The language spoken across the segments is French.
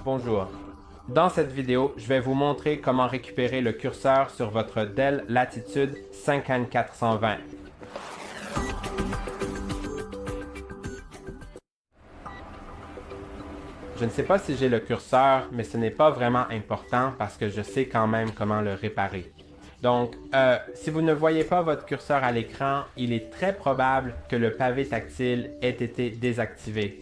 Bonjour. Dans cette vidéo, je vais vous montrer comment récupérer le curseur sur votre Dell Latitude 5420. Je ne sais pas si j'ai le curseur, mais ce n'est pas vraiment important parce que je sais quand même comment le réparer. Donc, si vous ne voyez pas votre curseur à l'écran, il est très probable que le pavé tactile ait été désactivé.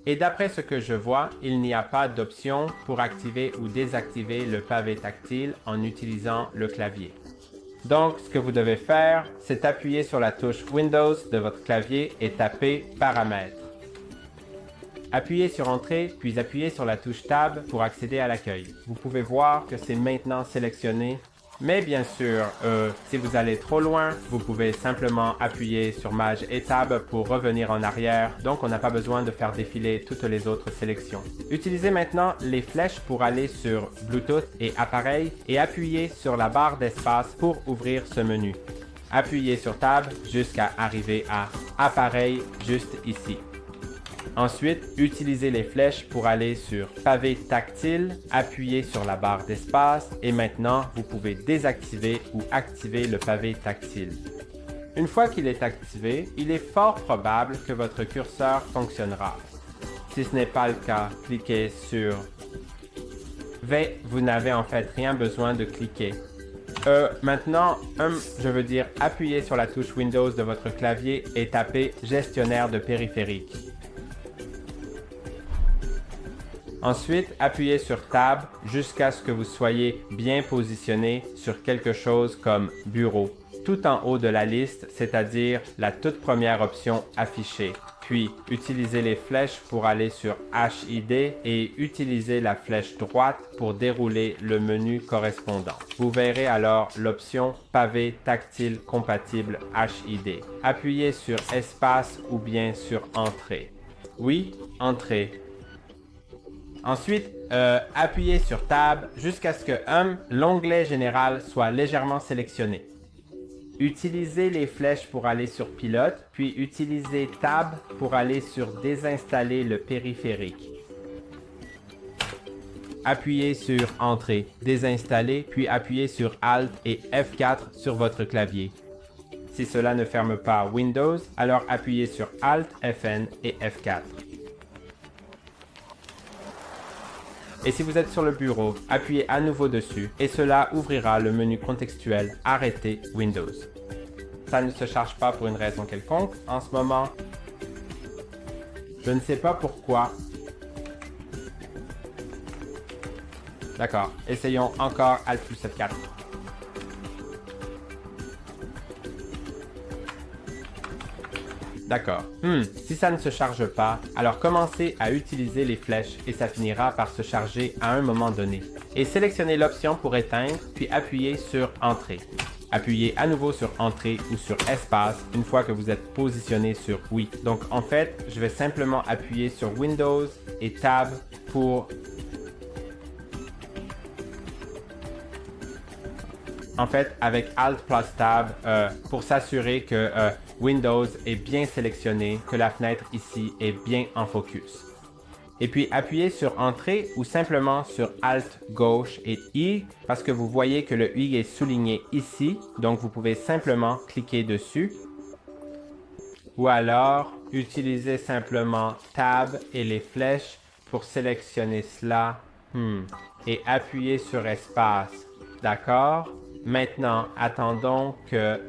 Et d'après ce que je vois, il n'y a pas d'option pour activer ou désactiver le pavé tactile en utilisant le clavier. Donc, ce que vous devez faire, c'est appuyer sur la touche Windows de votre clavier et taper Paramètres. Appuyez sur Entrée, puis appuyez sur la touche Tab pour accéder à l'accueil. Vous pouvez voir que c'est maintenant sélectionné. Mais bien sûr, si vous allez trop loin, vous pouvez simplement appuyer sur Maj et Tab pour revenir en arrière, donc on n'a pas besoin de faire défiler toutes les autres sélections. Utilisez maintenant les flèches pour aller sur Bluetooth et Appareil et appuyez sur la barre d'espace pour ouvrir ce menu. Appuyez sur Tab jusqu'à arriver à Appareil juste ici. Ensuite, utilisez les flèches pour aller sur Pavé tactile, appuyez sur la barre d'espace et maintenant, vous pouvez désactiver ou activer le pavé tactile. Une fois qu'il est activé, il est fort probable que votre curseur fonctionnera. Si ce n'est pas le cas, cliquez sur V, vous n'avez en fait rien besoin de cliquer. Maintenant, appuyez sur la touche Windows de votre clavier et tapez Gestionnaire de périphériques. Ensuite, appuyez sur Tab jusqu'à ce que vous soyez bien positionné sur quelque chose comme Bureau, tout en haut de la liste, c'est-à-dire la toute première option affichée. Puis, utilisez les flèches pour aller sur HID et utilisez la flèche droite pour dérouler le menu correspondant. Vous verrez alors l'option Pavé tactile compatible HID. Appuyez sur Espace ou bien sur Entrée. Oui, Entrée. Ensuite, appuyez sur Tab jusqu'à ce que l'onglet général soit légèrement sélectionné. Utilisez les flèches pour aller sur Pilote, puis utilisez Tab pour aller sur Désinstaller le périphérique. Appuyez sur Entrée, Désinstaller, puis appuyez sur Alt et F4 sur votre clavier. Si cela ne ferme pas Windows, alors appuyez sur Alt, Fn et F4. Et si vous êtes sur le bureau, appuyez à nouveau dessus et cela ouvrira le menu contextuel Arrêter Windows. Ça ne se charge pas pour une raison quelconque en ce moment. Je ne sais pas pourquoi. D'accord, essayons encore Alt plus F4. D'accord. Si ça ne se charge pas, alors commencez à utiliser les flèches et ça finira par se charger à un moment donné. Et sélectionnez l'option pour éteindre, puis appuyez sur Entrée. Appuyez à nouveau sur Entrée ou sur Espace une fois que vous êtes positionné sur Oui. Donc en fait, je vais simplement appuyer sur Windows et Tab pour... En fait, avec Alt plus Tab, pour s'assurer que Windows est bien sélectionné, que la fenêtre ici est bien en focus. Et puis, appuyez sur Entrée ou simplement sur Alt gauche et I parce que vous voyez que le I est souligné ici. Donc, vous pouvez simplement cliquer dessus. Ou alors, utilisez simplement Tab et les flèches pour sélectionner cela. Et appuyez sur Espace. D'accord? Maintenant, attendons que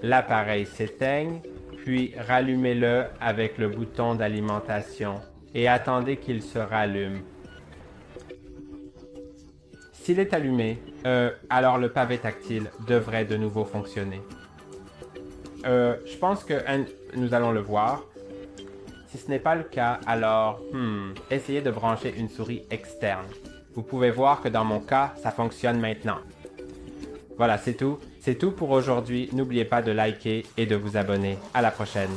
l'appareil s'éteigne, puis rallumez-le avec le bouton d'alimentation et attendez qu'il se rallume. S'il est allumé, alors le pavé tactile devrait de nouveau fonctionner. Je pense que nous allons le voir. Si ce n'est pas le cas, alors essayez de brancher une souris externe. Vous pouvez voir que dans mon cas, ça fonctionne maintenant. Voilà, c'est tout. C'est tout pour aujourd'hui. N'oubliez pas de liker et de vous abonner. À la prochaine.